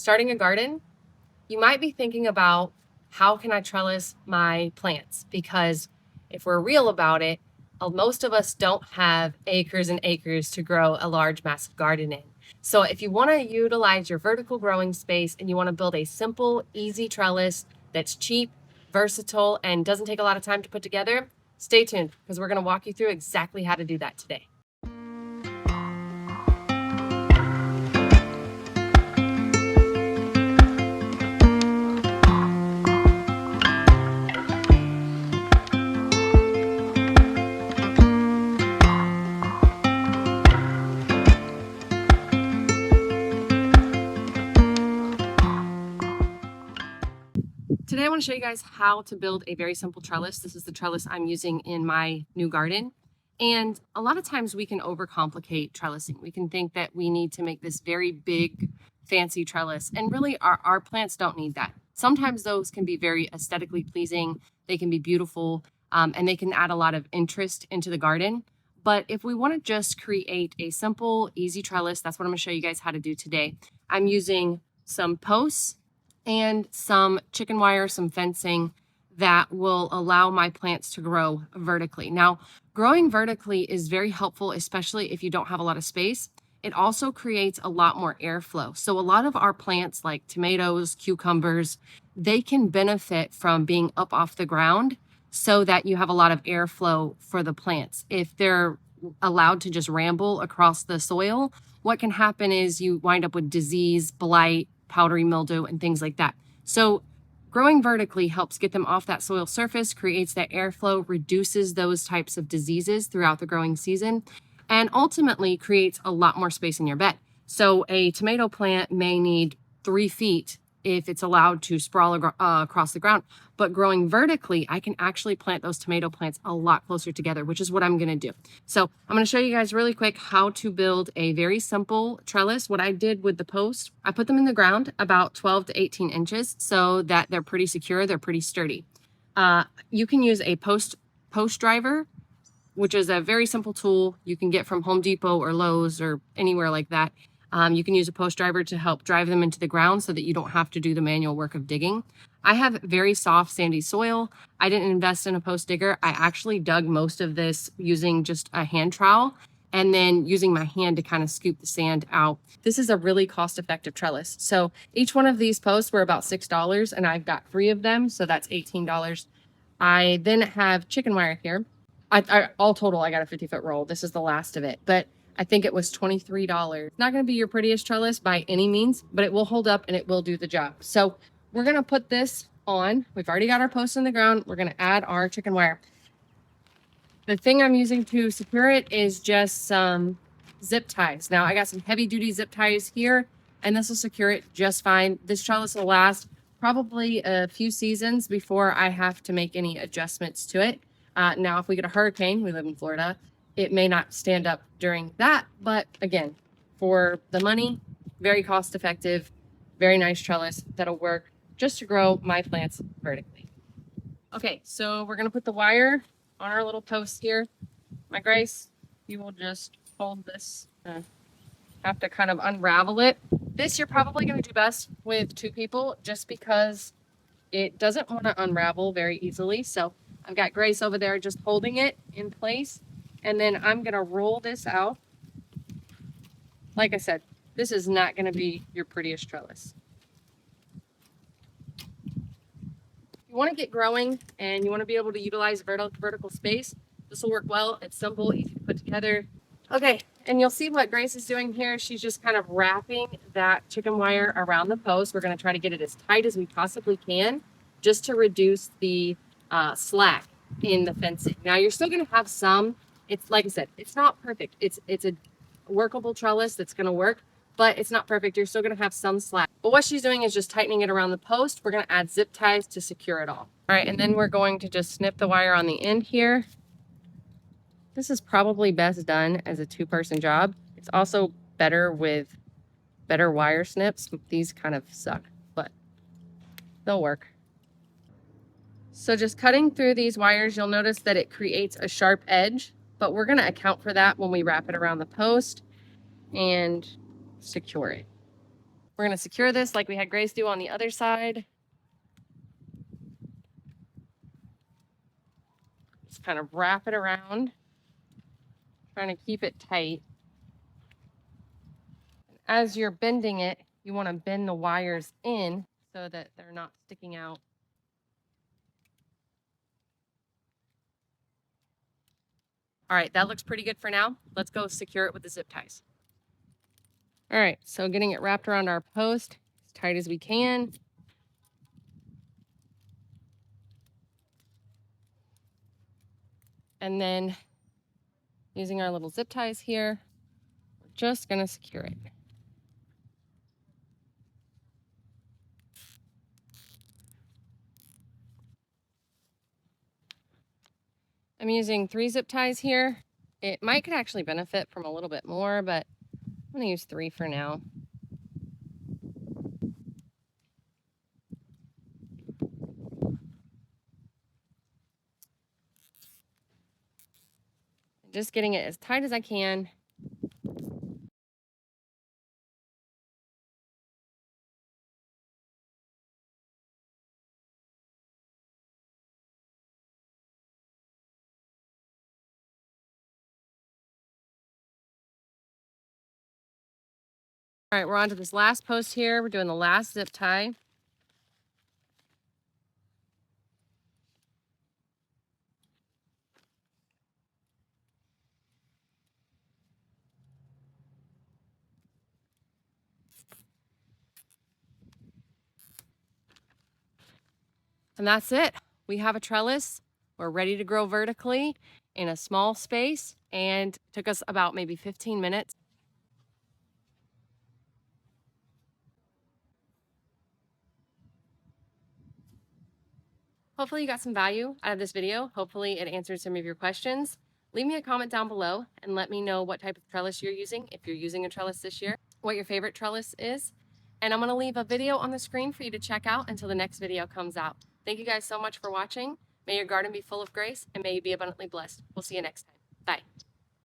starting a garden, you might be thinking about how can I trellis my plants? Because if we're real about it, most of us don't have acres and acres to grow a large, massive garden in. So if you want to utilize your vertical growing space and you want to build a simple, easy trellis that's cheap, versatile, and doesn't take a lot of time to put together, stay tuned because we're going to walk you through exactly how to do that today. Today I want to show you guys how to build a very simple trellis. This is the trellis I'm using in my new garden. And a lot of times we can overcomplicate trellising. We can think that we need to make this very big, fancy trellis. And really our plants don't need that. Sometimes those can be very aesthetically pleasing. They can be beautiful and they can add a lot of interest into the garden. But if we want to just create a simple, easy trellis, that's what I'm going to show you guys how to do today. I'm using some posts and some chicken wire, some fencing that will allow my plants to grow vertically. Now, growing vertically is very helpful, especially if you don't have a lot of space. It also creates a lot more airflow. So a lot of our plants like tomatoes, cucumbers, they can benefit from being up off the ground so that you have a lot of airflow for the plants. If they're allowed to just ramble across the soil, what can happen is you wind up with disease, blight, powdery mildew, and things like that. So growing vertically helps get them off that soil surface, creates that airflow, reduces those types of diseases throughout the growing season, and ultimately creates a lot more space in your bed. So a tomato plant may need 3 feet if it's allowed to sprawl across the ground. But growing vertically, I can actually plant those tomato plants a lot closer together, which is what I'm gonna do. So I'm gonna show you guys really quick how to build a very simple trellis. What I did with the post, I put them in the ground about 12 to 18 inches so that they're pretty secure, they're pretty sturdy. You can use a post driver, which is a very simple tool you can get from Home Depot or Lowe's or anywhere like that. You can use a post driver to help drive them into the ground so that you don't have to do the manual work of digging. I have very soft, sandy soil. I didn't invest in a post digger. I actually dug most of this using just a hand trowel and then using my hand to kind of scoop the sand out. This is a really cost-effective trellis. So each one of these posts were about $6 and I've got 3 of them, so that's $18. I then have chicken wire here. All total, I got a 50-foot roll. This is the last of it, but I think it was $23. Not going to be your prettiest trellis by any means, but it will hold up and it will do the job. So we're going to put this on. We've already got our posts in the ground. We're going to add our chicken wire. The thing I'm using to secure it is just some zip ties. Now I got some heavy duty zip ties here and this will secure it just fine. This trellis will last probably a few seasons before I have to make any adjustments to it. Now, if we get a hurricane, we live in Florida, it may not stand up during that. But again, for the money, very cost effective, very nice trellis that'll work just to grow my plants vertically. Okay, so we're going to put the wire on our little post here. My Grace, you will just hold this. Have to kind of unravel it. This you're probably going to do best with 2 people just because it doesn't want to unravel very easily. So I've got Grace over there just holding it in place. And then I'm going to roll this out. Like I said, this is not going to be your prettiest trellis. You want to get growing and you want to be able to utilize vertical space. This will work well. It's simple, easy to put together. Okay, and you'll see what Grace is doing here. She's just kind of wrapping that chicken wire around the post. We're going to try to get it as tight as we possibly can just to reduce the slack in the fencing. Now you're still going to have some. It's like I said, it's not perfect. It's a workable trellis that's going to work, but it's not perfect. You're still going to have some slack. But what she's doing is just tightening it around the post. We're going to add zip ties to secure it all. All right, and then we're going to just snip the wire on the end here. This is probably best done as a 2-person job. It's also better with better wire snips. These kind of suck, but they'll work. So just cutting through these wires, you'll notice that it creates a sharp edge, but we're going to account for that when we wrap it around the post and secure it. We're going to secure this like we had Grace do on the other side. Just kind of wrap it around, trying to keep it tight. As you're bending it, you want to bend the wires in so that they're not sticking out. All right, that looks pretty good for now. Let's go secure it with the zip ties. All right, so getting it wrapped around our post as tight as we can. And then using our little zip ties here, we're just gonna secure it. I'm using 3 zip ties here. It could actually benefit from a little bit more, but I'm gonna use 3 for now. Just getting it as tight as I can. All right, we're on to this last post here. We're doing the last zip tie. And that's it. We have a trellis. We're ready to grow vertically in a small space, and it took us about maybe 15 minutes. Hopefully you got some value out of this video. Hopefully it answered some of your questions. Leave me a comment down below and let me know what type of trellis you're using, if you're using a trellis this year, what your favorite trellis is. And I'm gonna leave a video on the screen for you to check out until the next video comes out. Thank you guys so much for watching. May your garden be full of grace and may you be abundantly blessed. We'll see you next time. Bye.